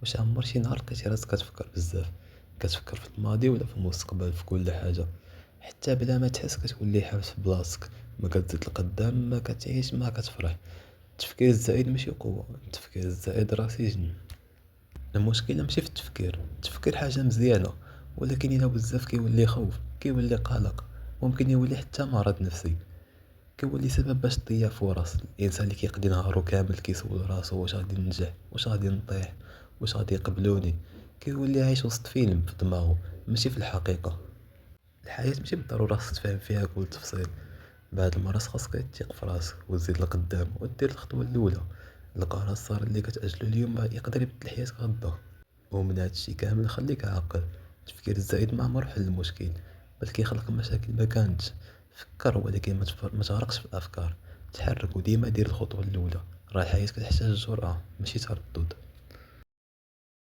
واش عمر شي نهار لقيتي راسك كتفكر بزاف، كتفكر في الماضي ولا في المستقبل في كل حاجه، حتى بلا ما تحس كتولي حابس في بلاصتك، ما كتزيد لقدام ما كتعيش ما كتفرح. التفكير الزائد ماشي قوه، التفكير الزائد راه سجن. المشكله ماشي في التفكير، التفكير حاجه مزيانه، ولكن الا بزاف كيولي خوف، كيولي قلق، ممكن يولي حتى مرض نفسي، كيولي سبب باش تضيع فرص. الانسان اللي كيقضي نهارو كامل كيسول راسو واش غادي ننجح، واش غادي نطيح، واش غادي يقبلوني، كيولي عايش وسط فيلم في دماغه ماشي في الحقيقه. الحياه ماشي بالضروره خصك تفهم فيها كل تفصيل، بعد المرات خاصك تثق في راسك وتزيد لقدام ودير الخطوه الاولى. القرار الصغير اللي كتاجلو اليوم يقدر يبدل حياتك غدا. ومن هادشي كامل خليك عاقل، التفكير الزائد ما عمره حل المشكل، بل كيخلق مشاكل ما كانتش. فكر ولكن ما تغرقش في الافكار، تحرك وديما دير الخطوه الاولى. راه الحياه كتحتاج جرأة ماشي تردد.